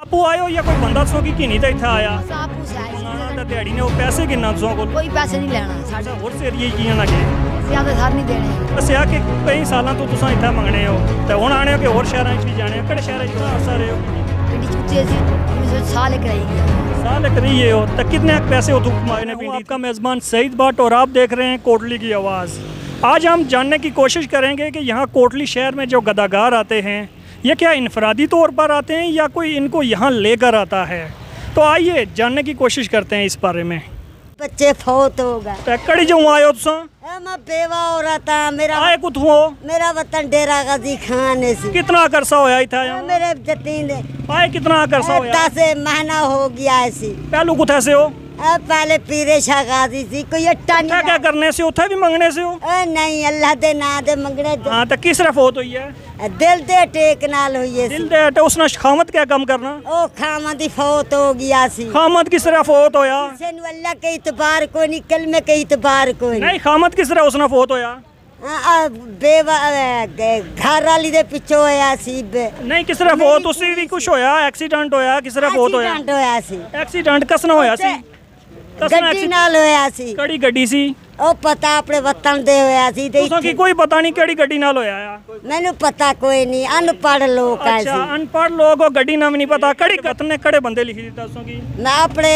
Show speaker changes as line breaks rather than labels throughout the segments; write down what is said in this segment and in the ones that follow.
आपू आयो या कोई बंदा सो की नहीं था इतना आया
आपू से आए
तो दिहाड़ी ने वो पैसे किन्ना सो को
कोई पैसे नहीं लेना साढ़े
और से एरिया की ना के
ज्यादा सार नहीं देने
दसिया कि कई सालों तो तुसा इतना मंगने हो तो हुण आने हो कि होर शहरां च भी जाने हो किहड़े शहरां च तुसा रहे हो
पिंडी चुच्चे सी साल कराई
साल करिए हो तो कितने पैसे हो तुम कमाए ने पिंडी आपका मेज़बान सईद भट्ट और आप देख रहे हैं कोटली की आवाज़। आज हम जानने की कोशिश करेंगे कि यहाँ कोटली शहर में जो गदागार आते हैं ये क्या इनफरादी तौर पर आते हैं या कोई इनको यहाँ लेकर आता है, तो आइए जानने की कोशिश करते हैं इस बारे में।
बच्चे फौत हो गए
कड़ी जो आयो तुसा
मैं बेवा औरत हाँ मेरा
आए कुछ हो
मेरा वतन डेरा गाजी खान है सी
कितना करसा होया था यहाँ
मेरे जतीन
आए कितना करसा होया
10 महीना हो गया है सी
पहलू कुछ से हो
पहले पीरे शाह गाजी सी कोई अट्टा नहीं
क्या करने से उठे भी मंगने से हो
नहीं अल्लाह दे ना दे मंगने
हाँ तो किस तरह फौत हुई है
दिल दे टेक नाल हुई है
दिल दे तो उसने खामत क्या कम करना
ओ खामत ही फौत हो गया सी
खामत किस तरह फौत होया
अल्लाह के इतबार को नहीं कल में के इतबार को
नहीं खामत किस तरह उसने फौत होया
बेवा घर वाली दे पिछो होया सी
नहीं किस तरह फौत उसी भी कुछ होया एक्सीडेंट होया किस तरह फौत होया
होया सी
एक्सीडेंट कसना होया सी
गड्डी नाल होया सी
कड़ी गड्डी सी
ओ पता अपने वतन दे होया सी ते
तुसा की कोई पता नहीं केड़ी गड्डी नाल होया आ
मैनू पता कोई नहीं अनपढ़ लोग है
अच्छा अनपढ़ लोग हो गड्डी नाम नहीं पता कड़ी कतने कड़े बंदे लिखी दी तुसा की
मैं अपने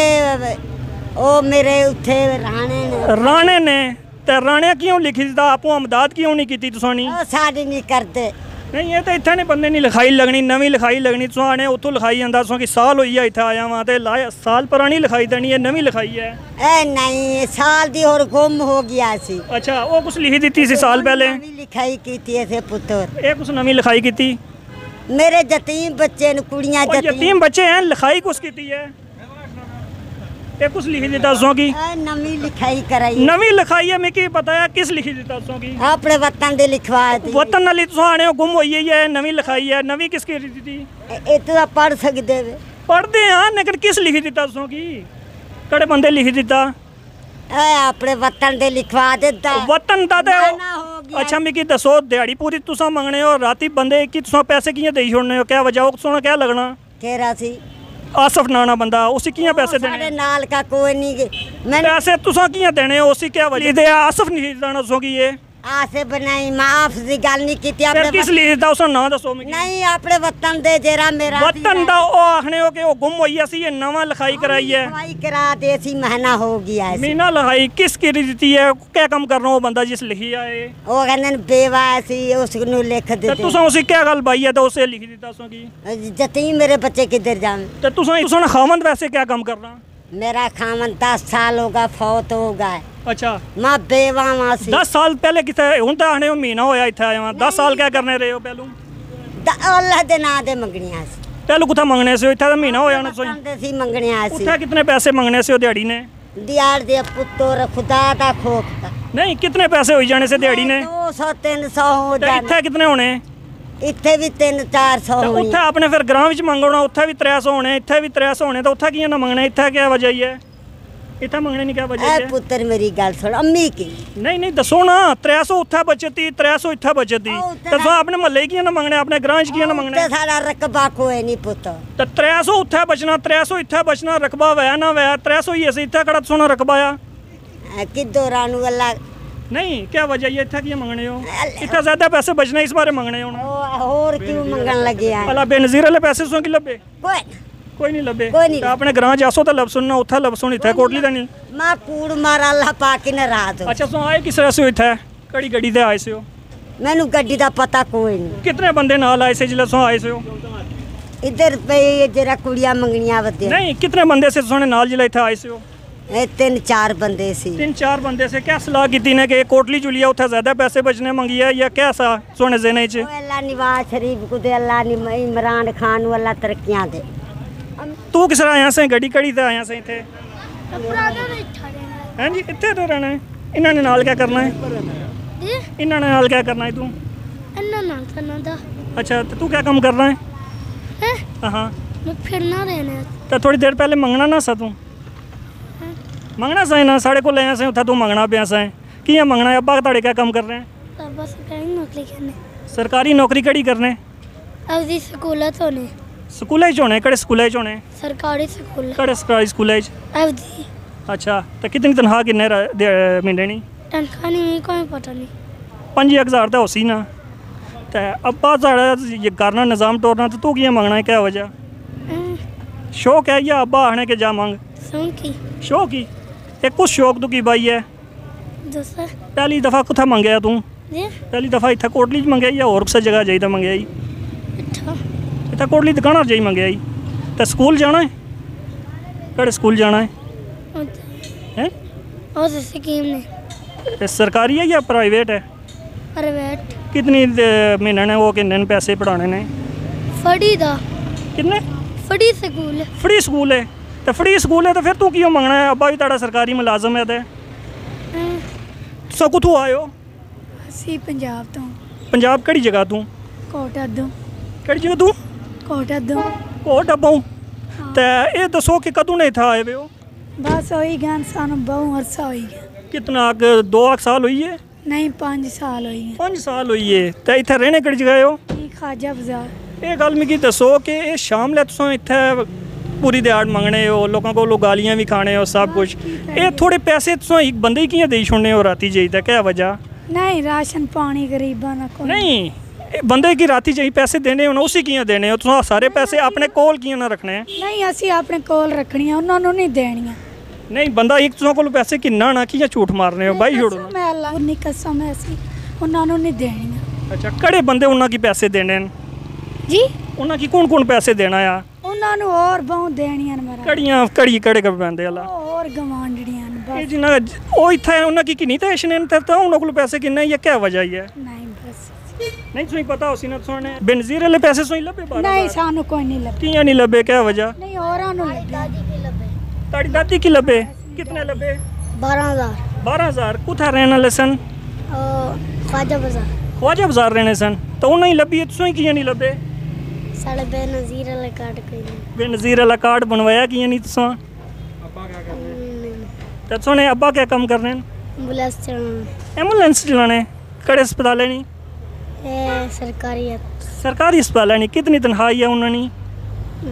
ओ मेरे उथे
राणे ने ते राणे क्यों लिखी दी आपू अमदाद क्यों नहीं कीती तुसा नी
ओ साडी नहीं करते
नहीं ये तो इतने ने बंदे नहीं लिखाई लगनी नवी लिखाई लगनी तुसा आने उतो लिखाई जांदा तुसा की साल होई है इथे आया वहां ते साल पुरानी लिखाई देनी है नवी लिखाई है
ए नहीं साल दी और गुम हो गया सी
अच्छा वो कुछ लिखी दी सी साल पहले
नवी लिखाई कीती है पुत्र
ये कुछ नवी लिखाई कीती
मेरे यतीम बच्चे ने कुड़ियां
यतीम बच्चे हैं लिखाई कुछ कीती है ये कुछ लिखी देता तुसा की
नवी लिखाई कराई
नवी लिखाई है मैं की पता है किस लिखी देता तुसा की
अपने वतन दे लिखवा दी
वतन नाली तुसा आने गुम होई है नवी लिखाई है नवी किसकी लिखी दी
इतना पढ़ सकदे वे
पढ़दे हां लेकिन किस लिखी देता तुसा की कड़े बंदे लिखी देता
अपने वतन दे लिखवा देता
वतन दा ते अच्छा मिकी दसो दिहाड़ी पूरी तुसा मंगने हो राती बंदे की तुसा पैसे कियां देई छोड़ने हो क्या वजह तुसा क्या लगना
केरा सी
आसफ नाना बंदा उसी कियां पैसे देने
नाल का कोई नहीं
मैंने पैसे तुसा कियां देने उसी क्या वजह दे आसफ नहीं देना तुसा की ये
आसे बनाई माफ दी गल नहीं कीती
अपने किस लिए दा उसा ना दसो मिकी
नहीं अपने वतन दे जेरा मेरा
वतन दा ओ आखने हो कि ओ गुम होई सी ये नवा लिखाई कराई है
लिखाई करा दे सी महीना हो गया है
मीना लिखाई किस की दी है क्या काम करना वो बंदा जिस लिखी है
ओ कहंदे बेवा सी उसनु लिख दे
तुसा उसी क्या गल बाई है तो उसे लिख दी दसो की
जतीम मेरे बच्चे किधर जान
तो तुसा खामंद वैसे क्या काम करना
मेरा खामन 10 साल होगा फौत हो गया
अच्छा
मां बेवा मां सी
10 साल पहले किथे हुन ता आने महीना होया इथे आया 10 साल क्या करने रहे हो पहलू
अल्लाह दे नाम दे मंगनिया सी
पहलू कुथा मंगने से इथे महीना होया ना सोई
दे सी मंगनिया सी
उठा कितने पैसे मंगने से दिहाड़ी ने
दिहाड़ दे पुत्तर खुदा दा खोखता
नहीं कितने पैसे हो जाने से दिहाड़ी ने
200 300 हो जाने
इथे कितने होने
इथे भी 300-400 होने
उठा आपने फिर ग्राम विच मंगना उठा भी 300 होने इथे भी 300 होने तो उठा कियां ना मंगने इथे क्या वजह है इतना मंगने नहीं क्या वजह है
पुत्र मेरी गल सुन अम्मी की
नहीं दसो ना 300 उठा बचती 300 इथा बचती तो अपने महल्ले की ना मंगने अपने ग्रां की ना मंगने
सारा रकबा कोई नहीं पुत्र
तो 300 उठा बचना 300 इथा बचना रकबा वया ना वया 300 ही ऐसे इथा कड़ा सोना रकबा आ
किदो रानू अल्लाह
नहीं क्या वजह है इथा की मंगने हो इतना ज्यादा पैसे बचने इस बारे मंगने हो
और क्यों मंगन लगे हैं
अल्लाह बेनजीर वाले पैसे सो की लबे कोई नहीं लबे
तो
अपने ग्रां जासो तो लब सुनना उठा लब सुन इथे कोटली दा नहीं
मां कूड़ मारा अल्लाह पाक ने रात
अच्छा सो आए किस तरह से इथे कड़ी गड्डी दे आए से हो
मैनू गड्डी दा पता कोई नहीं
कितने बंदे नाल आए से जिले सो आए से हो
इधर पे जरा कुड़ियां मंगनियां बदे
नहीं कितने बंदे से सोने नाल जिले इथे आए से हो
3-4 बंदे सी
3-4 बंदे से क्या सलाह की ने कि कोटली जुलिया उठा ज्यादा पैसे बचने मंगी है या क्या सा सोने जेने च
अल्लाह नवाज शरीफ को दे अल्लाह इमरान खान अल्लाह तरक्कियां दे
तू किस तरह आया से गड्डी कड़ी ते आया से इथे हैं जी इथे तो रहना है इन्हां ने नाल क्या करना है इन्हां ने नाल क्या करना है तू
इन्हां नाल करना दा
अच्छा तो तू क्या काम कर रहा है हां
मैं फिरना रहना
तो थोड़ी देर पहले मंगना ना सा तू मंगना सा ना साढ़े को ले से उठा तू मंगना पिया सा कियां मंगना है अब्बा ताड़े क्या काम कर रहे हैं
बस सरकारी नौकरी करने
सरकारी नौकरी कड़ी करने
अब दी स्कूलत होने
ਸਕੂਲਾਂ 'ਚ ਹੋਣੇ ਕਿਹੜੇ ਸਕੂਲਾਂ 'ਚ ਹੋਣੇ
सरकारी स्कूल
ਕਿਹੜੇ ਸਰਕਾਰੀ ਸਕੂਲਾਂ 'ਚ
एफजी
ਅੱਛਾ ਤੇ ਕਿਤਨੀ ਤਨਖਾਹ ਕਿੰਨੇ ਮਹੀਨੇ ਨਹੀਂ
तनख्वाह नहीं मेरी कोई पता नहीं
5000 ਤਾਂ ਹੋ ਸੀ ਨਾ ਤੇ ਅੱਬਾ ਸਾਡਾ ਇਹ ਕਰਨਾ ਨਿਜ਼ਾਮ ਤੋੜਨਾ ਤੇ ਤੂੰ ਕੀ ਮੰਗਣਾ ਹੈ ਕਿਆ ਵਜ੍ਹਾ शौक है या अब्बा आने के जा मांग
की
शौक ही एक कुछ शौक तो की भाई है
दूसरा
पहली दफ़ा कुत्थे मंगया तू
जी
पहली दफ़ा इतना कोटली च मंगया या और किसी जगह जाइए मंगया
अच्छा
इतना कोटली दुकाना जाइए मंगया तो स्कूल जाना है केड़े स्कूल जाना है हैं
और स्कीम ने
ये सरकारी है या प्राइवेट है
प्राइवेट
कितनी महीने ने वो कितने पैसे पढ़ाने ने
फड़ी दा
कितने
फड़ी स्कूल
फ्री स्कूल है तो फ्री स्कूल है तो फिर तू क्यों मंगना है अब्बा भी ताड़ा सरकारी मुलाजम है तो कुत्थों आए हो
ਅਸੀਂ ਪੰਜਾਬ ਤੋਂ
पंजाब केड़ी जगह तू
ਕੋਟਾ ਤੋਂ
केड़ी जगह तू
ਕੋਟਾ ਤੋਂ
कोट अब्बों ते ये दसो कि कदों ने इत्थे आए हुए हो
ਬਸ ਹੋਈ ਗਿਆ ਸਾਨੂੰ ਬਹੁ ਅਰਸਾ ਹੋਈ ਗਿਆ
कितना 2 साल हुई है
ਨਹੀਂ 5 ਸਾਲ ਹੋਈ ਗਿਆ
5 साल हुई है तो इत्थे रहने केड़ी जगह हो
ਇਹ ਖਾਜਾ ਬਾਜ਼ਾਰ
ये गल मिगी दसो कि ये शाम ले तुसां इत्थे पूरी दिहाड़ मंगने हो लोगों को गालियां भी खाने हो सब कुछ ये थोड़े पैसे तुसां एक बंदे ही कियां देई छुड़ने हो राती जाइए क्या वजह
ਨਹੀਂ ਰਾਸ਼ਨ ਪਾਣੀ ਗਰੀਬਾਂ ਦਾ ਕੋਈ
नहीं ये बंदे की राती चाहिए पैसे देने हो ना उसी कियां देने हो तुसां सारे पैसे अपने कोल कियां ना रखने हैं
ਨਹੀਂ ਅਸੀਂ ਆਪਣੇ ਕੋਲ ਰੱਖਣੀਆਂ ਉਹਨਾਂ ਨੂੰ ਨਹੀਂ ਦੇਣੀਆਂ
नहीं बंदा एक तुसां कोल पैसे किन्ना ना कियां झूठ मारने हो भाई छोड़ो ना
ਮੈਂ ਅੱਲਾਹ ਦੀ ਕਸਮ ਹੈ ਅਸੀਂ ਉਹਨਾਂ ਨੂੰ ਨਹੀਂ ਦੇਣੀਆਂ
अच्छा कड़े बंदे उन्हां की पैसे देने हैं
ਜੀ
उन्हां की कौन पैसे देना आ
ਉਹਨਾਂ ਨੂੰ ਹੋਰ ਬਹੁ ਦੇਣੀਆਂ ਨੇ ਮੇਰਾ
कड़ियां कड़ी कड़े कर पैंदे अल्लाह
ਹੋਰ ਗਵਾਂਢੜੀਆਂ ਨੇ
ਇਹ
ਬਸ
ਜਿੰਨਾ ਉਹ ਇੱਥੇ ਉਹਨਾਂ ਕੀ ਕਿੰਨੀ ਤਾਂ ਇਸ਼ਨੇ ਤੇ ਤਾਂ ਉਹਨਾਂ ਕੋਲ ਪੈਸੇ ਕਿੰਨੇ ਜਾਂ ਕਿਆ ਵਜ੍ਹਾ ਹੀ ਹੈ
ਨਹੀਂ ਬਸ
ਨਹੀਂ ਤੁਸੀਂ ਪਤਾ ਹੋਸੀ ਨਾ ਤੁਹਾਨੂੰ ਬੇਨਜ਼ੀਰ ਵਾਲੇ ਪੈਸੇ ਸੋਈ ਲੱਭੇ ਬਾਹਰ
ਨਹੀਂ ਸਾਨੂੰ ਕੋਈ ਨਹੀਂ ਲੱਭੀ
ਕੀਆਂ ਨਹੀਂ ਲੱਭੇ ਕਿਆ ਵਜ੍ਹਾ
ਨਹੀਂ ਹੋਰਾਂ ਨੂੰ ਲੱਭੀ
ਤੁਹਾਡੀ ਦਾਦੀ ਕੀ ਲੱਭੇ ਕਿਤਨੇ ਲੱਭੇ
12000
12000 ਕੁੱਥੇ ਰਹਿਣ ਵਾਲੇ ਸਨ
ख्वाजा बाजार
ਖਵਾਜਾ ਬਾਜ਼ਾਰ ਰਹਿਣੇ ਸਨ ਤਾਂ ਉਹਨਾਂ ਹੀ ਲੱਭੀ ਤੁਸੀਂ ਕੀਆਂ ਨਹੀਂ ਲੱਭੇ
साढ़े बेनजीर वाले कार्ड कोई नहीं
ਬੇਨਜ਼ੀਰ ਵਾਲਾ ਕਾਰਡ ਬਣਵਾਇਆ ਕੀਆਂ ਨਹੀਂ ਤੁਸੀਂ ਤਾਂ ਤੁਹਾਨੂੰ ਅੱਬਾ ਕਿਆ ਕੰਮ ਕਰ ਰਹੇ ਨੇ
एम्बुलेंस चलाना
ਐਂਬੂਲੈਂਸ ਚਲਾਣੇ ਕਿਹੜੇ ਹਸਪਤਾਲੇ ਨਹੀਂ
सरकारी है
ਸਰਕਾਰੀ ਹਸਪਤਾਲੇ ਨਹੀਂ ਕਿਤਨੀ ਤਨਖਾਹ ਹੈ ਉਹਨਾਂ ਦੀ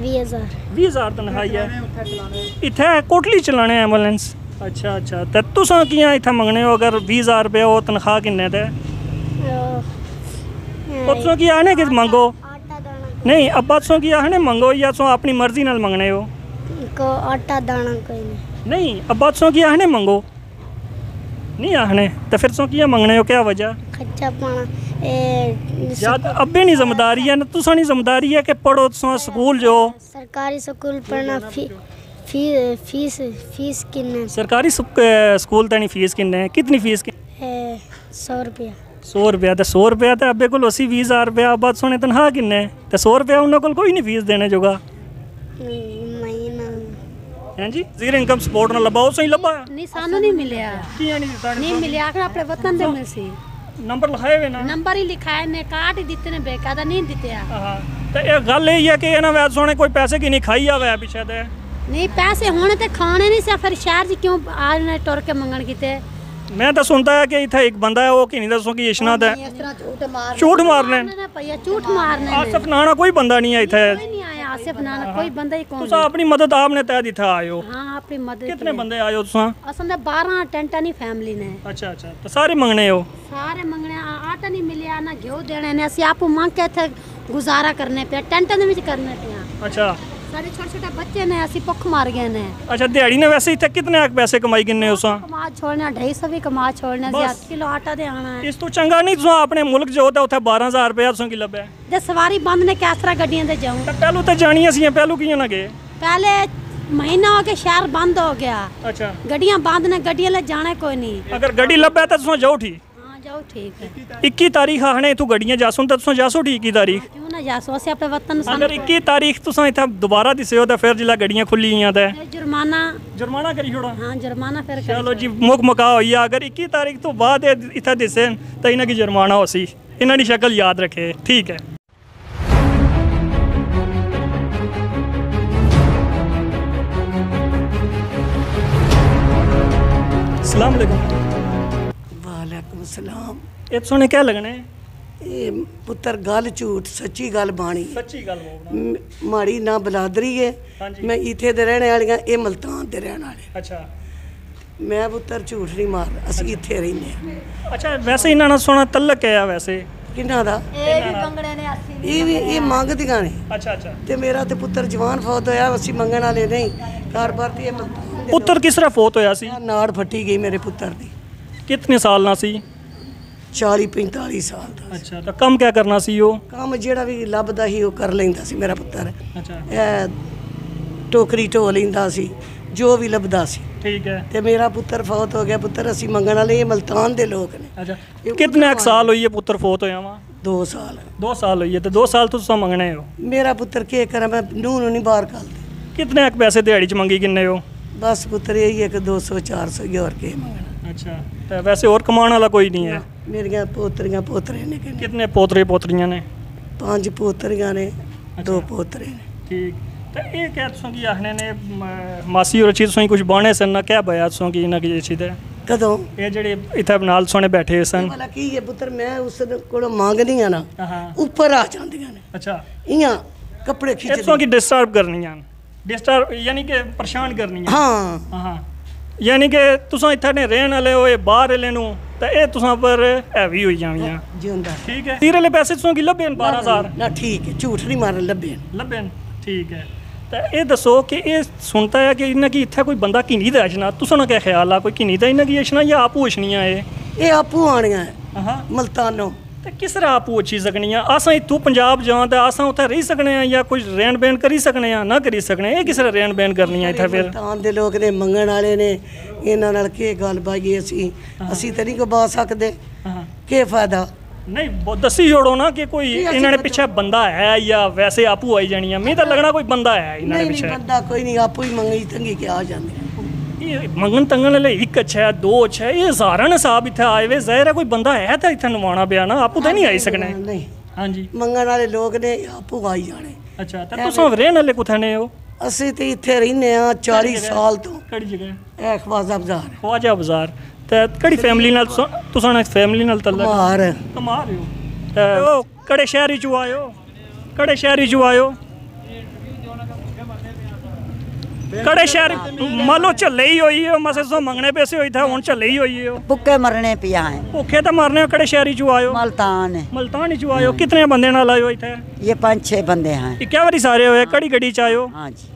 20000
20000 ਤਨਖਾਹ ਹੈ ਇੱਥੇ ਕੋਟਲੀ ਚਲਾਣੇ ਐਂਬੂਲੈਂਸ अच्छा अच्छा तो तुसां कियां इत्थे मंगने हो अगर 20000 रुपया हो तनख्वाह किन्ने ते तुसां की आने कि मंगो
आटा दाना
नहीं अब्बा तुसां की आने मंगो या तुसां अपनी मर्जी नाल मंगने हो
को आटा दाना कोई नहीं
नहीं अब्बा तुसां की आने मंगो नहीं आने तो फिर तुसां कियां मंगने हो क्या वजह
खर्चा पाना
याद अब्बे नहीं जिम्मेदारी है ना तुसां नहीं जिम्मेदारी है कि पढ़ो तुसां स्कूल जाओ
सरकारी स्कूल पढ़ना फीस किन्ने
सरकारी स्कूल तानी फीस किन्ने कितनी फीस
100 रुपया
100 रुपया तो 100 रुपया तो अब्बे को 80-20000 रुपया अब्बा सोने तनख्वाह किन्ने तो 100 रुपया उन्होंने को कोई नहीं फीस देने जोगा
महीना
हैं जी जीरो इनकम सपोर्ट ना लब्भा सही लब्भा
नहीं सानू नहीं मिलिया
कियां नहीं दिता
नहीं मिलिया आखिर अपने वतन दे में सी
नंबर लिखाए हुए ना
नंबर ही लिखाए ने कार्ड ही दिते ने बेकायदा नहीं दिते आ
हां तो ये गल यही है कि इन्हां वैद सोने कोई पैसे की नहीं खाई आवे पीछे ते
नहीं पैसे होने ते खाने नहीं से फिर शहर च क्यों आज ने टुर के मंगण कीते
मैं तो सुनता है कि इतना एक बंदा है वो कि नहीं दसो कि इशनाद है झूठ मारने
ना भैया झूठ मारने
आसिफ नाना कोई बंदा नहीं है इतना
कोई नहीं आया आसिफ नाना कोई बंदा ही कौन
तुसा अपनी मदद आपने तहत इतना आए हो
हां अपनी मदद
कितने बंदे आए हो तुसा
असल में 12 टेंटा नहीं फैमिली ने
अच्छा अच्छा तो सारे मंगने हो
सारे मंगने आटा नहीं मिलिया ना घ्यो देने ने असि आपू मांग के थे गुजारा करने पे टेंटा दे विच करने पे
अच्छा
सारे छोटे छोटे बच्चे ने असि भुख मार गए ने
अच्छा दिहाड़ी ने वैसे इतने कितने पैसे कमाई किन्ने उसा
कमा छोड़ना 250 भी कमा छोड़ना से 8 किलो आटा दे आना है
इस तो चंगा नहीं तुसा अपने मुल्क जो होता उथे 12000 रुपया तुसा की लब्बे
जे सवारी बंद ने किस तरह गड्डियां दे जाऊं
तो पहलू तो जानी सी पहलू कियां ना गए
पहले महीना हो गया शहर बंद हो गया
अच्छा
गड्डियां बंद ने गड्डियां ले जाने कोई नहीं
अगर गड्डी लब्बे तो तुसा जाओ ठीक
हां जाओ ठीक है
21 तारीख आने तू गड्डियां जासुन तो तुसा जासो ठीक 21 तारीख
क्यों ना जासो से अपने वतन
अगर 21 तारीख तुसा इथे दोबारा दिसे हो तो फिर जिला गड्डियां खुली हियां ते
जुर्माना
जुर्माना करी छोड़ा
हां जुर्माना फिर
चलो जी मुक मका होई अगर 21 तारीख तो बाद इथे दिसे तो इन्हां की जुर्माना होसी इन्हां दी शक्ल याद रखे ठीक है अस्सलाम वालेकुम
वालेकुम सलाम
ये सोने क्या लगने
ਇਹ ਪੁੱਤਰ ਗੱਲ ਝੂਠ ਸੱਚੀ ਗੱਲ ਬਾਣੀ
ਸੱਚੀ ਗੱਲ ਬੋਲਣਾ
ਮਾੜੀ ਨਾ ਬਲਾਦਰੀ ਹੈ।
ਹਾਂਜੀ।
ਮੈਂ ਇੱਥੇ ਦੇ ਰਹਿਣ ਵਾਲੀਆਂ, ਇਹ ਮਲਤਾਨ ਦੇ ਰਹਿਣ ਵਾਲੇ।
ਅੱਛਾ
ਮੈਂ ਪੁੱਤਰ ਝੂਠ ਨਹੀਂ ਮਾਰਦਾ, ਅਸੀਂ ਇੱਥੇ ਰਹਿੰਦੇ ਹਾਂ।
ਅੱਛਾ ਵੈਸੇ ਇਹਨਾਂ ਨਾਲ ਸੋਹਣਾ ਤਲਕ ਹੈ ਵੈਸੇ
ਕਿੰਨਾ ਦਾ
ਇਹ ਵੀ ਮੰਗਣੇ ਨੇ ਅਸੀਂ
ਇਹ ਵੀ ਇਹ ਮੰਗਦੀਆਂ ਨੇ।
ਅੱਛਾ ਅੱਛਾ
ਤੇ ਮੇਰਾ ਤੇ ਪੁੱਤਰ ਜਵਾਨ ਫੌਤ ਹੋਇਆ, ਅਸੀਂ ਮੰਗਣ ਵਾਲੇ ਨਹੀਂ। ਕਾਰੋਬਾਰ ਤੇ ਇਹ ਮਲਤਾਨ ਦੇ
ਪੁੱਤਰ ਕਿਸ ਤਰ੍ਹਾਂ ਫੌਤ ਹੋਇਆ ਸੀ
ਲੋਕ। ਨਾੜ ਫੱਟੀ ਗਈ ਮੇਰੇ ਪੁੱਤਰ ਦੀ,
ਕਿੰਨੇ ਸਾਲ ਨਾਲ ਸੀ
40-45 ਸਾਲ ਦਾ।
ਅੱਛਾ ਤਾਂ ਕੰਮ ਕਿਆ ਕਰਨਾ ਸੀ ਉਹ
ਕੰਮ ਜਿਹੜਾ ਵੀ ਲੱਭਦਾ ਸੀ ਉਹ ਕਰ ਲੈਂਦਾ ਸੀ ਮੇਰਾ ਪੁੱਤਰ।
ਅੱਛਾ
ਇਹ ਟੋਕਰੀ ਢੋ ਲੈਂਦਾ ਸੀ, ਜੋ ਵੀ ਲੱਭਦਾ ਸੀ।
ਠੀਕ ਹੈ
ਤੇ ਮੇਰਾ ਪੁੱਤਰ ਫੌਤ ਹੋ ਗਿਆ। ਪੁੱਤਰ ਅਸੀਂ ਮੰਗਣ ਵਾਲੇ, ਇਹ ਮਲਤਾਨ ਦੇ ਲੋਕ ਨੇ।
ਅੱਛਾ ਕਿੰਨੇ ਕੁ ਸਾਲ ਹੋਈ ਹੈ ਪੁੱਤਰ ਫੌਤ ਹੋਇਆ ਵਾ
2 ਸਾਲ
2 ਸਾਲ ਹੋਈ ਹੈ ਤੇ 2 ਸਾਲ ਤੁਸੀਂ ਮੰਗਣੇ ਹੋ
ਮੇਰਾ ਪੁੱਤਰ ਕੀ ਕਰਾਂ, ਮੈਂ ਨੂੰਹ ਨੂੰ ਨਹੀਂ ਬਾਹਰ ਕੱਢਦੀ।
ਕਿੰਨੇ ਕੁ ਪੈਸੇ ਦਿਹਾੜੀ ਚ ਮੰਗੀ ਕਿੰਨੇ ਹੋ
ਬਸ ਪੁੱਤਰ ਇਹੀ ਹੈ ਕਿ 200-400 ਹੀ, ਹੋਰ ਕੀ ਮੰਗਣਾ।
ਅੱਛਾ ਤੇ ਵੈਸੇ ਹੋਰ ਕਮਾਉਣ ਵਾਲਾ ਕੋਈ ਨਹੀਂ ਹੈ
ਮੇਰੀਆਂ ਪੋਤਰੀਆਂ ਪੋਤਰੇ ਨੇ ਕਿ
ਕਿੰਨੇ ਪੋਤਰੇ ਪੋਤਰੀਆਂ ਨੇ
5 ਪੋਤਰੀਆਂ ਨੇ, 2 ਪੋਤਰੇ ਨੇ।
ਠੀਕ ਤੇ ਇਹ ਕਹਿ ਤੁਸਾਂ ਕੀ ਆਖਣੇ ਨੇ ਮਾਸੀ ਔਰ ਚੀਜ਼ ਸੋਈ ਕੁਝ ਬਾਣੇ ਸਨ ਨਾ ਕਿਆ ਬਿਆ ਤੁਸਾਂ ਕੀ ਇਹਨਾਂ ਕੀ ਚੀਜ਼ ਹੈ
ਕਦੋਂ
ਇਹ ਜਿਹੜੇ ਇੱਥੇ ਨਾਲ ਸੋਹਣੇ ਬੈਠੇ ਸਨ
ਭਲਾ ਕੀ ਹੈ ਪੁੱਤਰ, ਮੈਂ ਉਸ ਕੋਲੋਂ ਮੰਗਦੀ ਆ ਨਾ,
ਹਾਂ
ਉੱਪਰ ਆ ਜਾਂਦੀਆਂ ਨੇ
ਅੱਛਾ
ਇਆਂ ਕੱਪੜੇ
ਇਹ
ਖਿੱਚਦੇ।
ਤੁਸਾਂ ਕੀ ਡਿਸਟਰਬ ਕਰਨੀਆਂ ਡਿਸਟਰਬ ਯਾਨੀ ਕਿ ਪਰੇਸ਼ਾਨ ਕਰਨੀਆਂ
ਹਾਂ
ਹਾਂ ਯਾਨੀ ਕਿ ਤੁਸਾਂ ਇੱਥੇ ਨੇ ਰਹਿਣ ਵਾਲੇ ਹੋਏ ਬਾਹਰ ਵਾਲੇ ਨੂੰ ਤਾਂ ਇਹ ਤੁਸਾਂ ਪਰ ਹੈਵੀ ਹੋਈ ਜਾਵੀਆਂ
ਜਿਉਂਦਾ
ਠੀਕ ਹੈ ਤੀਰੇ ਵਾਲੇ ਪੈਸੇ ਤੁਸਾਂ ਕੀ ਲੱਭੇ 12000
ਨਾ। ਠੀਕ ਹੈ, ਝੂਠ ਨਹੀਂ ਮਾਰਨ ਲੱਭੇ।
ਲੱਭੇ ਠੀਕ ਹੈ ਤਾਂ ਇਹ ਦੱਸੋ ਕਿ ਇਹ ਸੁਣਤਾ ਹੈ ਕਿ ਇਹਨਾਂ ਕੀ ਇੱਥੇ ਕੋਈ ਬੰਦਾ ਕਿੰਨੀ ਦਾ ਅਸ਼ਨਾ ਤੁਸਾਂ ਨਾ ਕਿਆ ਖਿਆਲ ਆ ਕੋਈ ਕਿੰਨੀ ਦਾ ਇਹਨਾਂ ਕੀ ਅਸ਼ਨਾ ਜਾਂ ਆਪੂ ਅਸ਼ਨੀਆਂ
ਇਹ ਆਪੂ ਆਣੀਆਂ
ਹਾਂ
ਮਲਤਾਨੋਂ।
ਤੇ ਕਿਸ ਤਰ੍ਹਾਂ ਆਪੂ ਅੱਛੀ ਸਕਣੀਆਂ ਆਸਾਂ ਇੱਥੋਂ ਪੰਜਾਬ ਜਾਂ ਤਾਂ ਆਸਾਂ ਉੱਥੇ ਰਹੀ ਸਕਣੇ ਆ ਜਾਂ ਕੁਝ ਰਹਿਣ ਬਹਿਣ ਕਰੀ ਸਕਣੇ ਆ ਨਾ ਕਰੀ ਸਕਣੇ ਇਹ ਕਿਸ ਤਰ੍ਹਾਂ ਰਹਿਣ ਬਹਿਣ ਕਰਨੀਆਂ ਇੱਥੇ ਫਿਰ
ਮਲਤਾਨ ਦੇ ਲੋਕ ਨੇ, ਮੰਗਣ ਵਾਲੇ ਨੇ। ਇਹਨਾਂ ਨਾਲ ਕੀ ਗੱਲ ਬਾਈ ਅਸੀਂ ਤਾਂ ਨਹੀਂ ਕੋ ਬਾ ਸਕਦੇ।
ਹਾਂ
ਕੀ ਫਾਇਦਾ।
ਨਹੀਂ ਦੱਸੀ ਜੋੜੋ ਨਾ ਕਿ ਕੋਈ ਇਹਨਾਂ ਦੇ ਪਿੱਛੇ ਬੰਦਾ ਹੈ ਜਾਂ ਵੈਸੇ ਆਪੂ ਆਈ ਜਾਣੀਆਂ ਮੈਨੂੰ ਤਾਂ ਲੱਗਣਾ ਕੋਈ ਬੰਦਾ ਹੈ ਇਹਨਾਂ ਦੇ
ਨਹੀਂ
ਪਿੱਛੇ
ਬੰਦਾ ਕੋਈ ਨਹੀਂ, ਆਪੂ ਹੀ ਮੰਗੀ ਤੰਗੀ ਕਿ ਆ ਜਾਂਦੇ।
ਇਹ ਮੰਗਣ ਤੰਗਣ ਵਾਲੇ ਇੱਕ ਅੱਛਾ ਹੈ 2 ਅੱਛਾ ਹੈ ਇਹ ਹਜ਼ਾਰਾਂ ਨੇ ਸਾਹਿਬ ਇੱਥੇ ਆਏ ਵੇ ਜ਼ਾਹਿਰ ਹੈ ਕੋਈ ਬੰਦਾ ਹੈ ਤਾਂ ਇੱਥੇ ਨਵਾਉਣਾ ਪਿਆ ਨਾ ਆਪੂ ਤਾਂ ਨਹੀਂ ਆਈ ਸਕਣੇ
ਨਹੀਂ
ਹਾਂਜੀ
ਮੰਗਣ ਵਾਲੇ ਲੋਕ ਨੇ, ਆਪੂ ਆਈ ਜਾਣੇ।
ਅੱਛਾ ਤਾਂ ਤੁਸੀਂ ਰਹਿਣ ਵਾਲੇ ਕਿੱਥੇ ਨੇ ਹੋ
ਅਸੀਂ ਤੇ ਇੱਥੇ ਰਹਿੰਦੇ ਆ 40 ਸਾਲ ਤੋਂ।
ਕਿਹੜੀ ਜਗ੍ਹਾ
ਇਹ ਖਵਾਜ਼ਾ ਬਾਜ਼ਾਰ
ਖਵਾਜਾ ਬਾਜ਼ਾਰ ਤੇ ਕਿਹੜੀ ਫੈਮਿਲੀ ਨਾਲ ਤੁਸੀਂ ਨਾਲ ਫੈਮਿਲੀ ਨਾਲ ਤਲਕ
ਮਾਰ
ਕਮਾ ਰਹੇ ਹੋ ਤੇ ਉਹ ਕਿਹੜੇ ਸ਼ਹਿਰ ਵਿੱਚੋਂ ਆਇਓ ਕਿਹੜੇ ਸ਼ਹਿਰ ਵਿੱਚੋਂ ਆਇਓ ਕਿਹੜੇ ਸ਼ਹਿਰ ਮੰਨ ਲਓ ਝੱਲੇ ਹੀ ਹੋਈ ਹੈ ਮਸੇ ਤੋਂ ਮੰਗਣੇ ਪੈਸੇ ਹੋਈ ਤਾਂ ਹੁਣ ਝੱਲੇ ਹੀ ਹੋਈ ਹੈ
भूखे मरने पिया हैं।
ਭੁੱਖੇ ਤਾਂ ਮਰਨੇ ਹੋ ਕਿਹੜੇ ਸ਼ਹਿਰ ਵਿੱਚੋਂ ਆਇਓ
मल्तान है।
ਮਲਤਾਨ ਵਿੱਚੋਂ ਆਇਓ ਕਿਤਨੇ ਬੰਦੇ ਨਾਲ ਆਇਓ ਇੱਥੇ
ये 5-6 बंदे हैं।
ਇੱਕਿਆ ਵਾਰੀ ਸਾਰੇ ਹੋਏ ਕਿਹੜੀ ਗੱਡੀ ਚ ਆਇਓ
हाँ जी,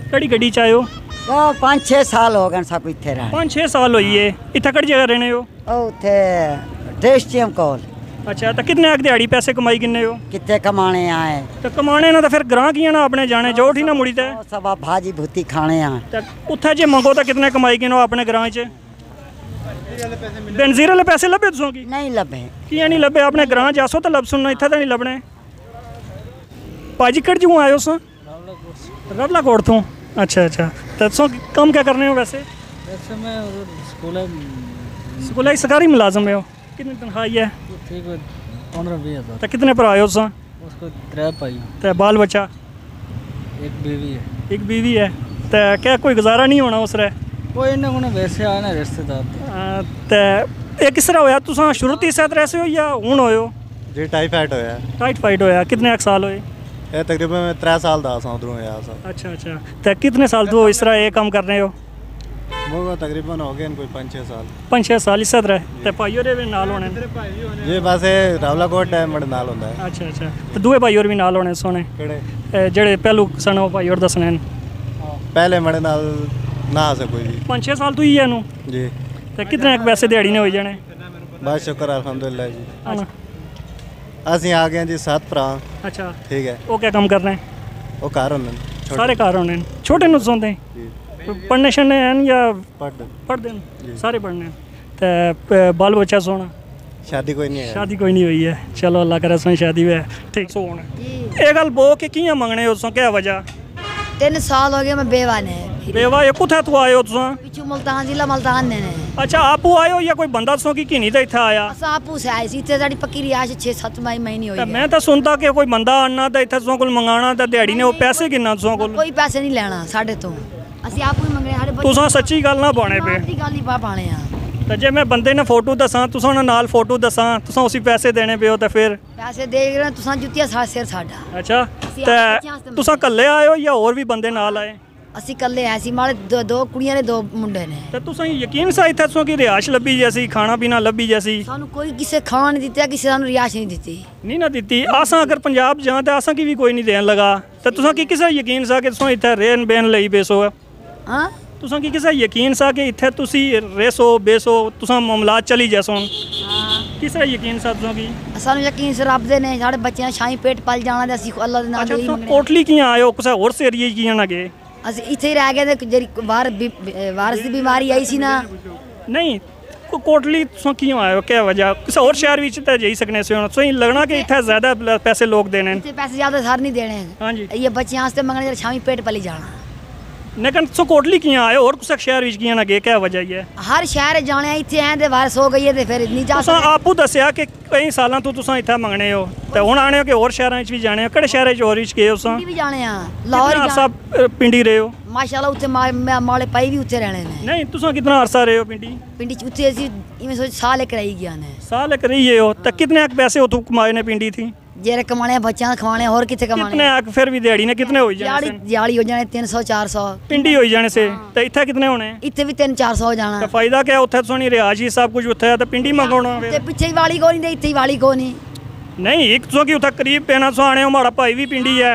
ਕਿਹੜੀ ਗੱਡੀ ਚ ਆਇਓ
वो 5-6 साल हो गए सब इतने रहे।
5-6 ਸਾਲ ਹੋਈ ਏ ਇੱਥੇ ਕਿਹੜੀ ਜਗ੍ਹਾ ਰਹਿਣੇ ਹੋ
ओ थे टेस्टियम कॉल
ਅੱਛਾ ਤਾਂ ਕਿੰਨੇ ਆ ਦਿਹਾੜੀ ਪੈਸੇ ਕਮਾਈ ਕਿੰਨੇ ਹੋ
कितने कमाने आए।
ਤੇ ਕਮਾਣੇ ਨਾ ਤਾਂ ਫਿਰ ਗਰਾਂ ਕੀ ਨਾ ਆਪਣੇ ਜਾਣੇ ਜੋ ਠੀ ਨਾ ਮੁੜੀ ਤੇ
वो सब आप भाजी भूती खाने आए।
ਤੇ ਉੱਥੇ ਜੇ ਮੰਗੋ ਤਾਂ ਕਿਤਨੇ ਕਮਾਈ ਕਿਨੋ ਆਪਣੇ ਗਰਾਂ 'ਚ ਬੈਨਜ਼ੀਰ ਵਾਲੇ ਪੈਸੇ ਲੱਭੇ ਤੁਸੋਂ ਕੀ
नहीं लभे।
ਕੀ ਨਹੀਂ ਲੱਭੇ ਆਪਣੇ ਗਰਾਂ ਜਾਸੋ ਤਾਂ ਲੱਭ ਸੁਣਨਾ ਇੱਥੇ ਤਾਂ ਨਹੀਂ ਲੱਭਣੇ ਭਾਜੀ ਕਿਹੜ ਜੂ ਆਇਓ ਸੋ ਰਵਲਾ ਕੋਟ ਤੋਂ ਅੱਛਾ ਅੱਛਾ ਤਾਂ ਤੁਸੋਂ ਕੰਮ ਕਿਆ ਕਰਨੇ ਹੋ ਵੈਸੇ
वैसे मैं
ਸਕੂਲ ਸਰਕਾਰੀ ਮੁਲਾਜ਼ਮ ਹੋ ਕਿੰਨੀ ਤਨਖਾਹ ਹੈ
ठीक है 15-20 हज़ार।
ਤਾਂ ਕਿਤਨੇ ਭਰਾ ਆਇਓ ਸੋ
उसको 3 पाई
ਤੇ ਬਾਲ ਬੱਚਾ
एक बीवी है।
ਇੱਕ बीवी है ਤੇ ਕਿਆ ਕੋਈ ਗੁਜ਼ਾਰਾ ਨਹੀਂ ਹੋਣਾ ਉਸ ਰੇ
कोई ना कोई वैसे आना रिश्तेदार
ਤੇ ਇਹ ਕਿਸ ਤਰ੍ਹਾਂ ਹੋਇਆ ਤੁਸੀਂ ਸ਼ੁਰੂ ਤੋਂ ਸਾਥ ਰਹਿ ਹੋ ਜਾਂ ਹੁਣ ਹੋਇਓ
ਜੀ ਟਾਈਫਾਈਡ ਹੋਇਆ।
ਟਾਈਫਾਈਡ ਹੋਇਆ ਕਿੰਨੇ ਸਾਲ ਹੋਏ
ਇਹ ਤਕਰੀਬਨ ਮੈਂ 3 ਸਾਲ ਦਾ ਸਾਂ ਉਧਰੋਂ ਆਇਆ ਸਾਂ।
ਅੱਛਾ ਅੱਛਾ ਤੇ ਕਿੰਨੇ ਸਾਲ ਤੋਂ ਇਸ ਤਰ੍ਹਾਂ ਇਹ ਕੰਮ ਕਰ ਰਹੇ ਹੋ
ਉਹ ਤਕਰੀਬਨ ਹੋ ਗਏ ਕੋਈ 5-6 ਸਾਲ
5-6 ਸਾਲ ਇਸ ਤਰ੍ਹਾਂ ਤੇ ਭਾਈ ਹੋਰੇ ਵੀ ਨਾਲ ਹੋਣੇ
ਜੀ ਬਸ ਇਹ ਰਾਵਲਾਕੋਟ ਹੈ ਮੜ ਨਾਲ ਹੁੰਦਾ ਹੈ।
ਅੱਛਾ ਅੱਛਾ ਤੇ ਦੂਏ ਭਾਈ ਹੋਰ ਵੀ ਨਾਲ ਹੋਣੇ ਸੋਹਣੇ
ਕਿਹੜੇ
ਜਿਹੜੇ ਪਹਿਲੂ ਸਨ ਉਹ ਭਾਈ ਹੋਰ ਦੱਸਣੇ ਨੇ
ਪਹਿਲੇ ਮੜ ਨਾਲ ਨਾ ਆ ਕੋਈ ਜੀ
5-6 ਸਾਲ ਤੋਂ ਹੀ ਇਹਨੂੰ
ਜੀ
ਤੇ ਕਿਤਨੇ ਕੁ ਪੈਸੇ ਦਿਹਾੜੀ ਨੇ ਹੋ ਜਾਣੇ
ਬਸ ਸ਼ੁਕਰ ਅਲਹਮਦੁਲਿਲਾ ਜੀ।
ਹਾਂ।
ਅਸੀਂ ਆ ਗਏ ਜੀ 7 ਭਰਾ।
ਅੱਛਾ
ਠੀਕ ਹੈ
ਉਹ ਕਿਆ ਕੰਮ ਕਰ ਰਹੇ
ਉਹ ਘਰ ਹੁੰਦੇ ਨੇ ਛੋਟੇ
ਸਾਰੇ ਘਰ ਹੋਣੇ ਨੇ ਛੋਟੇ ਨੂੰ ਸੌਂਦੇ
ਜੀ
ਪੜ੍ਹਨੇ ਛੜਨੇ ਹਨ ਜਾਂ
ਪੜ੍ਹਦੇ
ਪੜ੍ਹਦੇ ਨੇ ਸਾਰੇ ਪੜ੍ਹਨੇ ਤੇ ਬਾਲ ਬੱਚਾ ਸੋਹਣਾ
ਸ਼ਾਦੀ ਕੋਈ ਨਹੀਂ ਹੈ।
शादी कोई नहीं हुई है चलो अल्लाह करे सोनी शादी हुई है ठीक सोन ये गल बो के कियां मंगने उसो क्या वजह
3 साल हो गए मैं बेवा ने
बेवा ये कुथे तू आयो तुसा
पिछू मुल्तान जिला मुल्तान ने
अच्छा आपू आयो या कोई बंदा तुसो की किनी ते इथे आया
अस आपू से आए सी इतने साडी पक्की रिहाइश 6-7 महीने
ते
होई
मैं तो सुनता कि कोई बंदा आना ते इथे तुसो कोल मंगाना ते दिहाड़ी ने वो पैसे किन्ना तुसो कोल
कोई पैसे नहीं लेना साडे तो ਅਸੀਂ ਆਪੂ ਹੀ ਮੰਗਣੇ ਸਾਡੇ
तुसा सच्ची गल ना बाणे पे
ਦੀ ਗੱਲ ਹੀ ਪਾ ਪਾਣੇ ਆ
तो जे मैं बंदे ने फोटो दसा तुसा उन्हें नाल फोटो दसा तुसा उसी पैसे देने पे हो तो फिर
पैसे दे रहे तुसा जुतिया साढ़े सिर साडा
अच्छा तो तुसा कल्ले आए हो या और भी बंदे नाल आए
ਅਸੀਂ ਕੱਲੇ ਆਏ ਸੀ ਮਾਲੇ ਦੋ ਕੁੜੀਆਂ ਨੇ ਦੋ ਮੁੰਡੇ ਨੇ
ਤੇ ਤੁਸੀਂ ਯਕੀਨ ਸਾ ਇੱਥੇ ਤੁਸਾਂ ਕੀ ਰਿਹਾਇਸ਼ ਲੱਭੀ ਜੈਸੀ ਖਾਣਾ ਪੀਣਾ ਲੱਭੀ ਜੈਸੀ
ਸਾਨੂੰ ਕੋਈ ਕਿਸੇ ਖਾਣ ਨਹੀਂ ਦਿੱਤਾ ਕਿਸੇ ਸਾਨੂੰ ਰਿਹਾਇਸ਼ ਨਹੀਂ ਦਿੱਤੀ
ਨਹੀਂ ਨਾ ਦਿੱਤੀ ਆਸਾਂ ਅਗਰ ਪੰਜਾਬ ਜਾਂ ਤੇ ਆਸਾਂ ਕੀ ਵੀ ਕੋਈ ਨਹੀਂ ਦੇਣ ਲਗਾ ਤੇ ਤੁਸਾਂ ਕੀ ਕਿਸੇ ਯਕੀਨ ਸਾ ਕਿ ਤੁਸਾਂ ਇੱਥੇ ਰਹਿਣ ਬਹਿਣ ਲਈ ਬੇਸੋ
ਹਾਂ
ਤੁਸਾਂ ਕੀ ਕਿਸੇ ਯਕੀਨ ਸਾ ਕਿ ਇੱਥੇ ਤੁਸੀਂ ਰਹਿਸੋ ਬੇਸੋ ਤੁਸਾਂ ਮਾਮਲਾਤ ਚਲੀ ਜੈਸੋਂ ਕਿਸੇ ਯਕੀਨ ਸਾ ਤੁਸਾਂ ਕੀ
ਸਾਨੂੰ ਯਕੀਨ ਸੀ ਰੱਬ ਦੇ ਨੇ ਸਾਡੇ ਬੱਚਿਆਂ ਸ਼ਾਹੀ ਪੇਟ ਪਲ ਜਾਣਾ ਤੇ ਅਸੀਂ ਅੱਲਾ ਦੇ ਨਾਮ
ਅੱਛਾ
ਦੇ
ਤੁਸਾਂ ਕੋਟਲੀ ਕੀ ਆਏ ਹੋ ਕਿਸੇ ਹੋਰ ਏਰੀਏ ਕੀ ਨਾ ਗਏ
ਅਸੀਂ ਇੱਥੇ ਹੀ ਰਹਿ ਗਏ ਤੇ ਜਿਹੜੀ ਵਾਇਰਸ ਦੀ ਬਿਮਾਰੀ ਆਈ ਸੀ ਨਾ
ਨਹੀਂ ਕੋਟਲੀ ਤੁਸਾਂ ਕਿਉਂ ਆਏ ਹੋ ਕੀ ਵਜ੍ਹਾ ਕਿਸੇ ਹੋਰ ਸ਼ਹਿਰ ਵਿੱਚ ਤਾਂ ਜਾਈ ਸਕਨੇ ਸੀ ਹੁਣ ਤੁਸੀਂ ਲੱਗਣਾ ਕਿ ਇੱਥੇ ਜ਼ਿਆਦਾ ਪੈਸੇ ਲੋਕ ਦੇਣੇ
ਇੱਥੇ ਪੈਸੇ ਜ਼ਿਆਦਾ ਸਰ ਨਹੀਂ ਦੇਣੇ
ਹਾਂਜੀ
ਇਹ ਬੱਚਿਆਂ ਵਾਸਤੇ ਮੰਗਣੇ ਜਿਹੜੇ ਸ਼ਾਮੀ ਪੇਟ ਪਲੀ ਜਾਣਾ
लेकिन तुम कोटली कियां आए और कुछ शहर विच कियां ना गए क्या वजह है
हर शहर जाने इत्थे हैं ते वायरस हो गई है ते फिर नहीं जा
तुसा आपू दस्या कि कई सालां तो तुसा इत्थे मंगने हो ते हुन आने हो कि और शहरां विच भी जाने हो किहड़े शहर विच और विच गए हो तुसा
पिंडी भी जाने आ लाहौर ही
सब पिंडी रहे हो
माशाल्लाह उत्थे माले पाई भी उत्थे रहने ने
नहीं तुसा कितना अरसा रहे हो पिंडी
पिंडी च उत्थे ਅਸੀਂ इवें सोच साल एक रही गया ने
साल एक रही हो तो कितने पैसे उतो कमाए ने पिंडी थी
जेरे कमाने बच्चों खवाने और कितने कमाने
कितने आक फिर भी दिहाड़ी ने कितने हो जाने
दिहाड़ी हो जाने 300 400
पिंडी हो जाने से तो इत्थे कितने होने
इत्थे भी 300 400 हो जाना
तो फायदा क्या उत्थे सोनी रिहाज ही सब कुछ उत्थे तो पिंडी मंगाना
ते पीछे ही वाली को नहीं ते इत्थे ही वाली को नहीं
नहीं एक तुसा की उत्थे करीब पैना सो आने हमारा भाई भी पिंडी है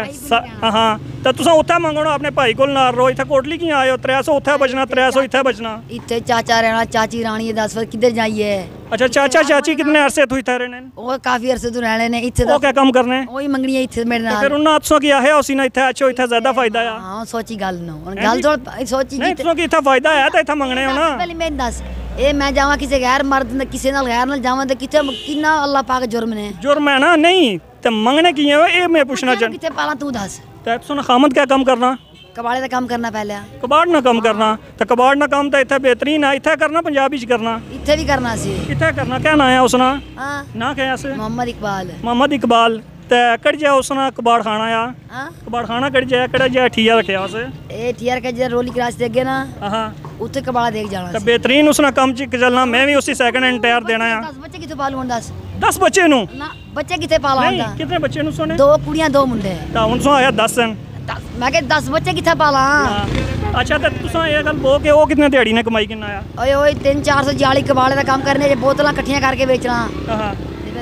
हाँ तो तुसा उत्थे मंगना अपने भाई को ना रो इत्थे कोटली की आए हो 300 उत्थे बचना 300 इत्थे बचना
इत्थे चाचा रहना चाची रानी 10 वर्ष किधर जाइए
अच्छा चाचा चाची कितने अरसे तो इत्थे रहने
वो काफी अरसे तो रहने ने इत्थे
वो क्या काम करने
वही मंगनी है इत्थे मेरे नाल
फिर उन्ना आपसो की आया उसी ना इत्थे अच्छो इत्थे ज्यादा फायदा है
हां सोची गल नो गल थोड़ सोची
नहीं तुसा की इत्थे फायदा है तो इत्थे मंगने हो ना
पहले मैं दस ए मैं जावा किसी गैर मर्द ने किसी नाल गैर नाल जावा ते किथे कितना अल्लाह पाक जुर्म ने
जुर्म है ना नहीं ते मंगने की है ये मैं पूछना चाह
किथे पाला तू दस
ते तुसा खामद क्या काम करना
कबाड़े का काम करना पहले
कबाड़ ना काम करना तो कबाड़ ना काम तो इत्थे बेहतरीन है इत्थे करना पंजाबी च करना
इत्थे भी करना सी
इत्थे करना क्या ना है उसना
हां
ना क्या है
मोहम्मद
इकबाल ते कड़ जा उसना कबाड़ खाना या
हां
कबाड़ खाना कड़ जा कड़ा जा ठिया रखया उसे
ए ठिया के जे रोली क्रॉस देगे ना
हां
उत्ते कबाड़ा देख जाना
तो बेहतरीन उसना काम च चलना मैं भी उसी सेकंड हैंड टायर देना है
10 बच्चे किथे पालू
10 बच्चे नु
ना बच्चे किथे पाला
नहीं कितने बच्चे नु सोने
2 कुड़ियां 2 मुंडे
ता हुन सो आया 10 सन
मैं कह 10 बच्चे किथे पाला
अच्छा तो तुसा ये गल बो के ओ कितने दिहाड़ी ने कमाई किन्ना आया
ओए ओए 3-400 जाली कबाड़े का काम करने जे बोतलां इकट्ठियां करके बेचना
हां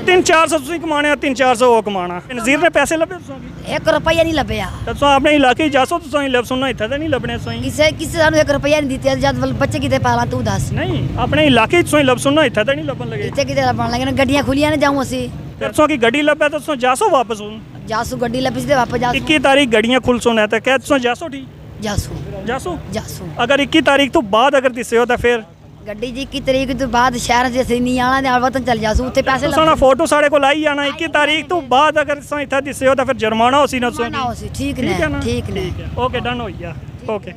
3-400 ਤੁਸੀਂ ਕਮਾਣੇ ਆ 3-400 ਉਹ ਕਮਾਣਾ ਨਜ਼ੀਰ ਨੇ ਪੈਸੇ ਲੱਭੇ ਤੁਸਾਂ ਕੀ
1 ਰੁਪਿਆ ਨਹੀਂ ਲੱਭਿਆ
ਤਾਂ ਤੁਸੀਂ ਆਪਣੇ ਇਲਾਕੇ ਹੀ ਜਾਸੋ ਤੁਸੀਂ ਹੀ ਲੱਭ ਸੁਣਨਾ ਇੱਥੇ ਤਾਂ ਨਹੀਂ ਲੱਭਣੇ ਤੁਸੀਂ
ਕਿਸੇ ਸਾਨੂੰ 1 ਰੁਪਿਆ ਨਹੀਂ ਦਿੱਤੇ ਜਦ ਬੱਚੇ ਕਿਤੇ ਪਾਲਾਂ ਤੂੰ ਦੱਸ
ਨਹੀਂ ਆਪਣੇ ਇਲਾਕੇ ਤੁਸੀਂ ਲੱਭ ਸੁਣਨਾ ਇੱਥੇ ਤਾਂ ਨਹੀਂ ਲੱਭਣ ਲੱਗੇ
ਇੱਥੇ ਕਿਤੇ ਲੱਭਣ ਲੱਗੇ ਗੱਡੀਆਂ ਖੁੱਲੀਆਂ ਨੇ ਜਾਉਂ ਅਸੀਂ
ਤੁਸੀਂ ਕੀ ਗੱਡੀ ਲੱਭਿਆ ਤਾਂ ਤੁਸੀਂ ਜਾਸੋ ਵਾਪਸ ਹੁਣ
ਜਾਸੂ ਗੱਡੀ ਲੱਭੀ ਸੀ ਤੇ ਵਾਪਸ ਜਾਸੂ
21 ਤਾਰੀਖ ਗੱਡੀਆਂ ਖੁੱਲ ਸੁਣਾ ਤਾਂ ਕਹਿ ਤੁਸੀਂ ਜਾਸੋ ਠੀਕ
ਜਾਸੂ
ਅਗਰ 21 ਤਾਰੀਖ ਤੋਂ ਬਾਅਦ ਅਗਰ ਦਿਸੇ ਹੋ ਤਾਂ ਫਿਰ
ਗੱਡੀ ਜੀ 21 ਤਰੀਕ ਤੋਂ ਬਾਅਦ ਸ਼ਹਿਰ ਚ ਅਸੀਂ ਨਹੀਂ ਆਣਾ ਤੇ ਵਤਨ ਚੱਲ ਜਾਸੂ ਉੱਥੇ ਪੈਸੇ
ਲੱਗ ਫੋਟੋ ਸਾਡੇ ਕੋਲ ਆਈ ਜਾਣਾ 21 ਤਾਰੀਖ ਤੋਂ ਬਾਅਦ ਅਗਰ ਤੁਸੀਂ ਇੱਥੇ ਦਿਸੇ ਹੋ ਤਾਂ ਫਿਰ ਜੁਰਮਾਨਾ ਹੋਸੀ ਨਾ
ਠੀਕ ਨੇ
ਓਕੇ ਡਨ ਹੋ ਗਿਆ ਓਕੇ